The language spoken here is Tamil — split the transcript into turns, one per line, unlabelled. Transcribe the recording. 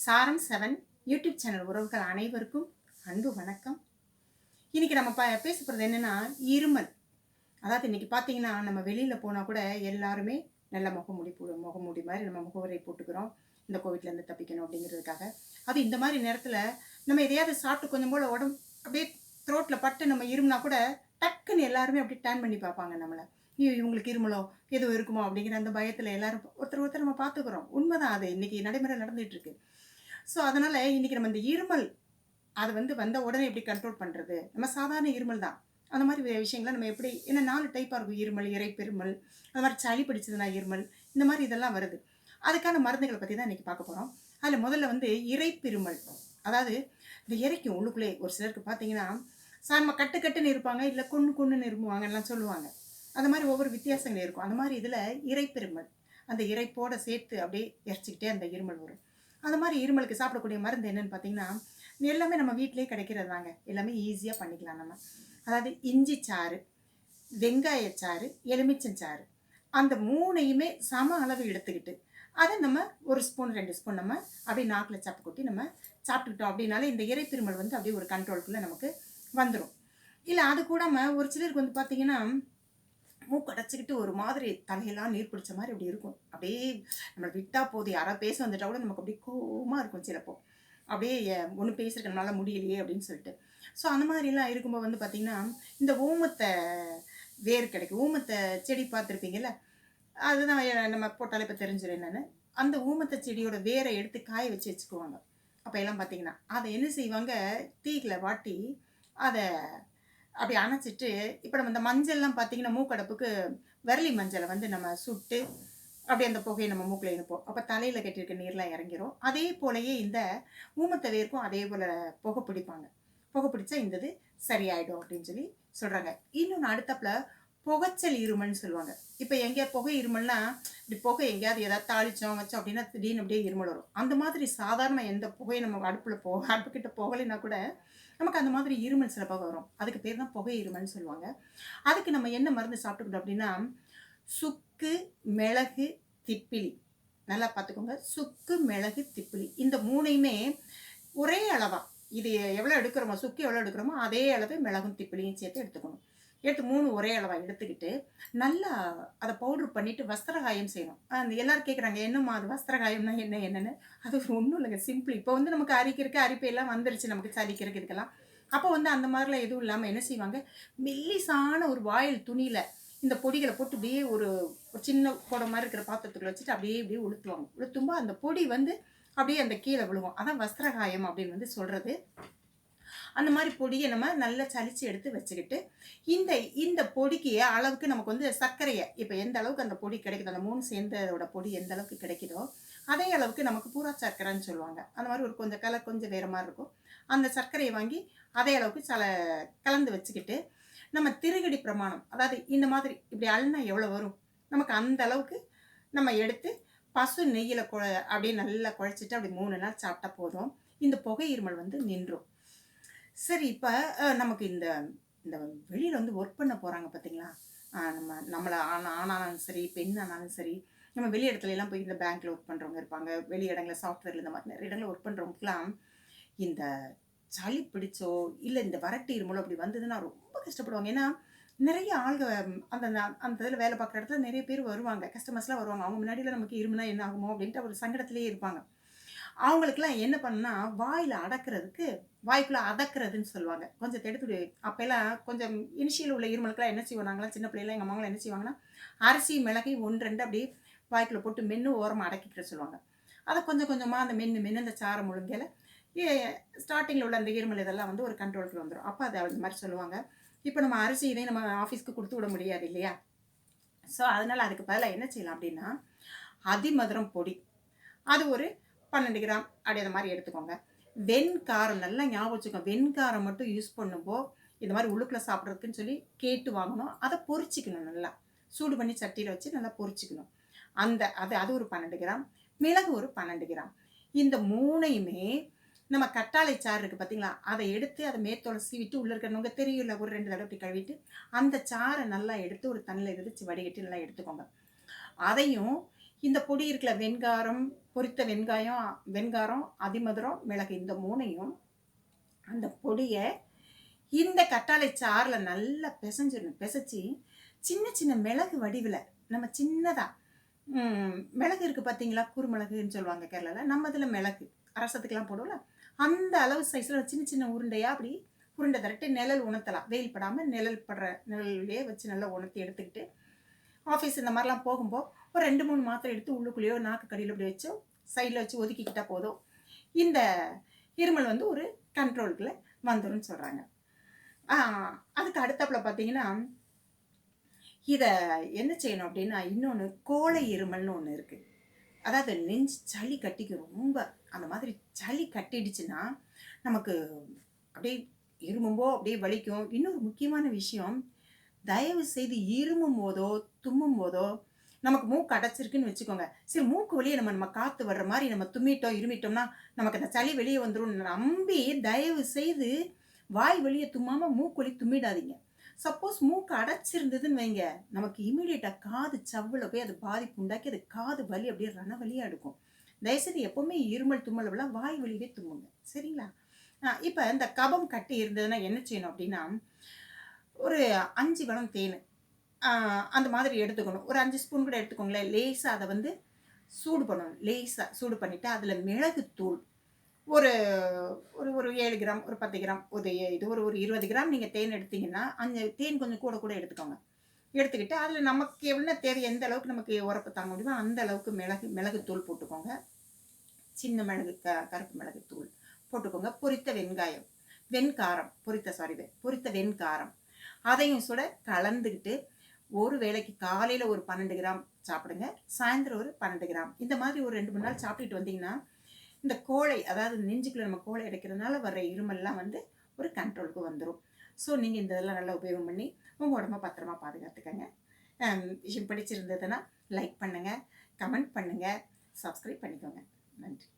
சாரம் 7 யூடியூப் சேனல் உறவுகள் அனைவருக்கும் அன்பு வணக்கம். இன்னைக்கு நம்ம பேச போகிறது என்னன்னா இருமல். அதாவது இன்னைக்கு பார்த்தீங்கன்னா நம்ம வெளியில் போனால் கூட எல்லாருமே நல்ல முகமூடி மாதிரி நம்ம முகவரை போட்டுக்கிறோம், இந்த கோவிட்லேருந்து தப்பிக்கணும் அப்படிங்கிறதுக்காக. அது இந்த மாதிரி நேரத்தில் நம்ம எதையாவது சாப்பிட்டு கொஞ்சம் போல் உடம்பு அப்படியே த்ரோட்டில் பட்டு நம்ம இருமுனா கூட டக்குன்னு எல்லாருமே அப்படியே டேர்ன் பண்ணி பார்ப்பாங்க நம்மளை. இவங்களுக்கு இருமலோ எதுவும் இருக்குமோ அப்படிங்கிற அந்த பயத்தில் எல்லாரும் ஒருத்தர் நம்ம பார்த்துக்கிறோம். உண்மைதான், அது இன்னைக்கு நடைமுறை நடந்துகிட்டு இருக்கு. ஸோ அதனால் இன்றைக்கி நம்ம இந்த இருமல் அது வந்த உடனே எப்படி கண்ட்ரோல் பண்ணுறது, நம்ம சாதாரண இருமல் தான், அந்த மாதிரி விஷயங்களை நம்ம எப்படி, ஏன்னா 4 டைப்பாக இருக்கும் இருமல், இறைப்பெருமல், அது மாதிரி சளி பிடிச்சதுனா இருமல், இந்த மாதிரி இதெல்லாம் வருது. அதுக்கான மருந்துகளை பற்றி தான் இன்றைக்கி பார்க்க போகிறோம். அதில் முதல்ல இறைப்பெருமல், அதாவது இந்த இறைக்கும் உள்ளுக்குள்ளே ஒரு சிலருக்கு பார்த்தீங்கன்னா நம்ம கட்டுன்னு இருப்பாங்க, இல்லை கொன்னுன்னு இருமுவாங்கலாம் சொல்லுவாங்க. அந்த மாதிரி ஒவ்வொரு வித்தியாசங்கள் இருக்கும். அந்த மாதிரி இதில் இறைப்பெருமல், அந்த இறைப்போடு சேர்த்து அப்படியே இறைச்சிக்கிட்டே அந்த இருமல் வரும். அந்த மாதிரி இருமலுக்கு சாப்பிடக்கூடிய மருந்து என்னென்னு பார்த்தீங்கன்னா எல்லாமே நம்ம வீட்டிலே கிடைக்கிறது தாங்க. எல்லாமே ஈஸியாக பண்ணிக்கலாம் நம்ம. அதாவது இஞ்சி சாறு, வெங்காயச்சாறு, எலுமிச்சஞ்சாறு, அந்த 3ஐயுமே சம அளவு எடுத்துக்கிட்டு அதை நம்ம 1 ஸ்பூன் 2 ஸ்பூன் நம்ம அப்படியே நாக்கில் சப்பு கொட்டி நம்ம சாப்பிட்டுக்கிட்டோம் அப்படின்னாலே இந்த இறைப்பெருமல் அப்படியே ஒரு கண்ட்ரோலுக்குள்ளே நமக்கு வந்துடும். இல்லை அது கூடாமல் ஒரு சிலருக்கு பார்த்தீங்கன்னா மூக்கடைச்சிக்கிட்டு ஒரு மாதிரி தலையெல்லாம் நீர் பிடிச்ச மாதிரி அப்படி இருக்கும். அப்படியே நம்மளை விட்டால் போது, யாராவது பேச வந்துட்டா கூட நமக்கு அப்படியே கோவமாக இருக்கும் சிலப்போ. அப்படியே ஒன்று பேசுறதுக்கு நம்மளால முடியலையே அப்படின்னு சொல்லிட்டு. ஸோ அந்த மாதிரிலாம் இருக்கும்போது பார்த்தீங்கன்னா இந்த ஊமத்தை வேர் கிடைக்கும். ஊமத்தை செடி பார்த்துருப்பீங்கல்ல, அதுதான் நம்ம போட்டாலே இப்போ தெரிஞ்சிடும் என்னென்னு. அந்த ஊமத்தை செடியோட வேரை எடுத்து காய வச்சுக்குவாங்க. அப்போ எல்லாம் பார்த்தீங்கன்னா அதை என்ன செய்வாங்க, தீக்கில் வாட்டி அதை அப்படி அணைச்சிட்டு, இப்போ நம்ம இந்த மஞ்சள்லாம் பார்த்தீங்கன்னா மூக்கடைப்புக்கு விரலி மஞ்சளை நம்ம சுட்டு அப்படியே அந்த புகையை நம்ம மூக்கில் இழுப்போம். அப்போ தலையில் கட்டியிருக்க நீர்லாம் இறங்கிரும். அதே போலயே இந்த ஊமத்தை வேர்க்கும் அதே போல் புகை பிடிப்பாங்க. புகை பிடிச்சா இந்த இது சரியாயிடும் அப்படின்னு சொல்லி சொல்கிறாங்க. இன்னொன்று அடுத்தப்பில் புகைச்சல் இருமல்னு சொல்லுவாங்க. இப்போ எங்கேயா புகை இருமல்னா இப்படி புகை எங்கேயாவது ஏதாவது தாளிச்சோம் வச்சோம் அப்படின்னா திடீர்னு அப்படியே இருமல் வரும். அந்த மாதிரி சாதாரண எந்த புகையை நம்ம அடுப்புக்கிட்ட போகலைன்னா கூட நமக்கு அந்த மாதிரி இருமல் சிலப்பாக வரும். அதுக்கு பேர் தான் புகை இருமல்னு சொல்லுவாங்க. அதுக்கு நம்ம என்ன மருந்து சாப்பிட்டுக்கிட்டோம் அப்படின்னா சுக்கு, மிளகு, திப்பிலி, நல்லா பார்த்துக்கோங்க. சுக்கு, மிளகு, திப்பிலி, இந்த 3ஐயுமே ஒரே அளவாக, இது எவ்வளோ எடுக்கிறோமோ, சுக்கு எவ்வளோ எடுக்கிறோமோ அதே அளவு மிளகும் திப்பிலியும் சேர்த்து எடுத்துக்கணும். எடுத்து 3 ஒரே அளவாக எடுத்துக்கிட்டு நல்லா அதை பவுட்ரு பண்ணிவிட்டு வஸ்திரகாயம் செய்யணும். அந்த எல்லோரும் கேட்குறாங்க, என்னம்மா அது வஸ்திரகாயம்னா என்னென்னு. அது ஒன்றும் இல்லைங்க, சிம்பிள். இப்போ நமக்கு அரிப்பு எல்லாம் வந்துருச்சு, நமக்கு சலிக்கிறதுக்கு இதுக்கெல்லாம். அப்போ அந்த மாதிரிலாம் எதுவும் இல்லாமல் என்ன செய்வாங்க, மெல்லிசான ஒரு வாயில் துணியில் இந்த பொடிகளை போட்டு அப்படியே ஒரு சின்ன குடம் மாதிரி இருக்கிற பாத்திரத்துக்குள்ள வச்சுட்டு அப்படியே உளுத்துவாங்க. உளுத்தும்போது அந்த பொடி அப்படியே அந்த கீழே விழுவும். அதான் வஸ்திரகாயம் அப்படின்னு சொல்கிறது. அந்த மாதிரி பொடியை நம்ம நல்லா சலிச்சு எடுத்து வச்சுக்கிட்டு இந்த பொடிக்கு அளவுக்கு நமக்கு சர்க்கரையை, இப்போ எந்த அளவுக்கு அந்த பொடி கிடைக்குதோ, அந்த 3 சேர்ந்ததோட பொடி எந்த அளவுக்கு கிடைக்குதோ அதே அளவுக்கு நமக்கு பூரா சர்க்கரைன்னு சொல்லுவாங்க. அந்த மாதிரி ஒரு கொஞ்சம் கலர் கொஞ்சம் வேறு மாதிரி இருக்கும். அந்த சர்க்கரையை வாங்கி அதே அளவுக்கு கலந்து வச்சுக்கிட்டு நம்ம திருகடி பிரமாணம், அதாவது இந்த மாதிரி இப்படி அழுனா எவ்வளோ வரும் நமக்கு அந்த அளவுக்கு நம்ம எடுத்து பசு நெய்யில் அப்படியே நல்லா குழைச்சிட்டு அப்படி 3 நாள் சாப்பிட்டா போதும், இந்த புகை இருமல் நின்றும். சரி, இப்போ நமக்கு இந்த இந்த வெளியில் ஒர்க் பண்ண போகிறாங்க பார்த்தீங்களா, நம்மளை ஆனாலும் சரி பெண்ணானாலும் சரி, நம்ம வெளி இடத்துலலாம் போய் இந்த பேங்க்கில் ஒர்க் பண்ணுறவங்க இருப்பாங்க, வெளி இடங்களில் சாஃப்ட்வேரில் இந்த மாதிரி நிறைய இடங்களில் ஒர்க் பண்ணுறவங்களுக்குலாம் இந்த சளி பிடிச்சோ இல்லை இந்த வறட்டு இருமலோ அப்படி வந்ததுன்னா ரொம்ப கஷ்டப்படுவாங்க. ஏன்னா நிறைய ஆள்கள் அந்த அந்த இதில் வேலை பார்க்குற இடத்துல நிறைய பேர் வருவாங்க, கஸ்டமர்ஸ்லாம் வருவாங்க. அவங்க முன்னாடியில் நமக்கு இருமுனா என்ன ஆகுமோ அப்படின்ட்டு ஒரு சங்கடத்திலே இருப்பாங்க. அவங்களுக்குலாம் என்ன பண்ணால் வாயில் அடக்கிறதுக்கு, வாய்க்குள்ளே அதக்கிறதுன்னு சொல்லுவாங்க, கொஞ்சம் எடுத்து. அப்போல்லாம் கொஞ்சம் இனிஷியல் உள்ள இருமலுக்குலாம் என்ன செய்வாங்களாம், சின்ன பிள்ளைலாம் எங்கள் அம்மாவெலாம் என்ன செய்வாங்கன்னா அரிசி மிளகை 1 2 அப்படியே வாய்க்குள்ளே போட்டு மென்று ஓரமாக அடக்கிக்கிட்ட சொல்லுவாங்க. அதை கொஞ்சம் கொஞ்சமாக அந்த மென்று அந்த சாரம் முழுங்கையில் ஸ்டார்டிங்கில் உள்ள அந்த இருமல் இதெல்லாம் ஒரு கண்ட்ரோலுக்கு வந்துடும். அப்போ அதை அந்த மாதிரி சொல்லுவாங்க. இப்போ நம்ம அரிசி இதை நம்ம ஆஃபீஸ்க்கு கொடுத்து விட முடியாது இல்லையா. ஸோ அதனால் அதுக்கு பதிலாக என்ன செய்யலாம் அப்படின்னா அதிமதுரம் பொடி, அது ஒரு 12 கிராம் அப்படி அந்த மாதிரி எடுத்துக்கோங்க. வெண்காரம் நல்லா ஞாபகம் வச்சுக்கோங்க, வெண்காரம் மட்டும் யூஸ் பண்ணும்போது இந்த மாதிரி உள்ளுக்குள்ளே சாப்பிட்றதுக்குன்னு சொல்லி கேட்டு வாங்கணும். அதை பொரிச்சிக்கணும், நல்லா சூடு பண்ணி சட்டியில் வச்சு நல்லா பொரிச்சிக்கணும். அது ஒரு 12 கிராம், மிளகு ஒரு 12 கிராம். இந்த 3ஐயுமே நம்ம கட்டாளை சாறு இருக்குது பார்த்தீங்களா, அதை எடுத்து அதை மேத்தோலை சீவிட்டு உள்ளே இருக்கிறவங்க தெரியல ஒரு 2 தடவை அப்படி கழுவிட்டு அந்த சாறை நல்லா எடுத்து ஒரு தண்ணியில் இருந்துச்சு வடிகட்டி நல்லா எடுத்துக்கோங்க. அதையும் இந்த பொடி இருக்குல்ல, வெண்காரம், பொரித்த வெங்காயம், வெண்காரம், அதிமதுரம், மிளகு இந்த 3யும் அந்த பொடிய இந்த கற்றாழை சாறுல நல்லா பெசஞ்சிடணும். பெசச்சு சின்ன சின்ன மிளகு வடிவுல நம்ம சின்னதா மிளகு இருக்கு பார்த்தீங்களா? குறுமிளகுன்னு சொல்லுவாங்க கேரளால. நம்ம இதுல மிளகு ரசத்துக்குலாம் போடுவோம்ல, அந்த அளவு சைஸ்ல சின்ன சின்ன உருண்டையா அப்படி உருண்டை திரட்டி நிழல் உணர்த்தலாம். வெயில் படாம நிழல் படுற நிழல்லயே வச்சு நல்லா உணர்த்தி எடுத்துக்கிட்டு, ஆஃபீஸ் இந்த மாதிரிலாம் போகும்போது ஒரு 2, 3 மாத்திரை எடுத்து உள்ளுக்குள்ளேயோ நாக்கு கடியில இப்படி வச்சோ சைடில் வச்சு ஒதுக்கிக்கிட்டா போதும். இந்த இருமல் வந்து ஒரு கண்ட்ரோலுக்குள்ள வந்துரும்னு சொல்றாங்க. அதுக்கு அடுத்தாப்புல பார்த்தீங்கன்னா, இத என்ன செய்யணும் அப்படின்னா, இன்னொன்னு கோழை இருமல்னு ஒண்ணு இருக்கு. அதாவது நெஞ்சு சளி கட்டிக்கும் ரொம்ப. அந்த மாதிரி சளி கட்டிடுச்சுன்னா, நமக்கு அப்படியே இருமும்போ அப்படியே வலிக்கும். இன்னொரு முக்கியமான விஷயம், தயவு செய்து இருமும் போதோ, தும்மும் போதோ, நமக்கு மூக்கு அடைச்சிருக்குன்னு வச்சுக்கோங்க. சரி மூக்கு வழியா நம்ம காத்து வர்ற மாரி நம்ம தும்மிட்டோம், இருமிட்டோம்னா, நமக்கு அந்த சளி வெளிய வந்துரும்னு நம்பி, தயவு செய்து வாய் வழிய தும்மாம மூக்கு வழி தும்மிடாதீங்க. சப்போஸ் மூக்கு அடைச்சிருந்ததுன்னு வைங்க, நமக்கு இம்மீடியட்டா காது சவ்வுல போய் அது பாதிப்பு உண்டாக்கி, அது காது வலி அப்படியே ரணவலியா எடுக்கும். தயவுசெய்து எப்பவுமே இருமல், தும்மல் அப்படிலாம் வாய் வழியவே தும்முங்க. சரிங்களா? இப்ப இந்த கபம் கட்டி இருந்ததுன்னா என்ன செய்யணும் அப்படின்னா, ஒரு 5 கலம் தேனு. அந்த மாதிரி எடுத்துக்கணும். ஒரு 5 ஸ்பூன் கூட எடுத்துக்கோங்களேன். லேசா அத வந்து சூடு பண்ணணும். லேசா சூடு பண்ணிட்டு, அதில மிளகுத்தூள் ஒரு ஒரு ஒரு 7 கிராம், ஒரு 10 கிராம், இது ஒரு ஒரு 20 கிராம் நீங்க தேன் எடுத்தீங்கன்னா, அந்த தேன் கொஞ்சம் கூட கூட எடுத்துக்கோங்க. எடுத்துக்கிட்டு, அதில நமக்கு என்ன தேவை, எந்த அளவுக்கு நமக்கு உரப்பு தாங்க முடியுமோ, அந்த அளவுக்கு மிளகுத்தூள் போட்டுக்கோங்க. சின்ன மிளகு, கருப்பு மிளகுத்தூள் போட்டுக்கோங்க. பொரித்த வெங்காயம், வெண்காரம், பொரித்த வெண்காரம். அதையும் கூட கலந்துக்கிட்டு, ஒரு வேளைக்கு காலையில ஒரு 12 கிராம் சாப்பிடுங்க. சாயந்தரம் ஒரு 12 கிராம். இந்த மாதிரி ஒரு 2, 3 நாள் சாப்பிட்டுட்டு வந்தீங்கன்னா, இந்த கோழை அதாவது நெஞ்சுக்குள்ள நம்ம கோழை அடைக்கிறதுனால வர்ற இருமல்லாம் வந்து ஒரு கண்ட்ரோலுக்கு வந்துரும். ஸோ நீங்க இந்த இதெல்லாம் நல்லா உபயோகம் பண்ணி உங்க உடம்ப பத்திரமா பாதுகாத்துக்கங்க. விஷயம் பிடிச்சிருந்ததுன்னா லைக் பண்ணுங்க, கமெண்ட் பண்ணுங்க, சப்ஸ்கிரைப் பண்ணிக்கோங்க. நன்றி.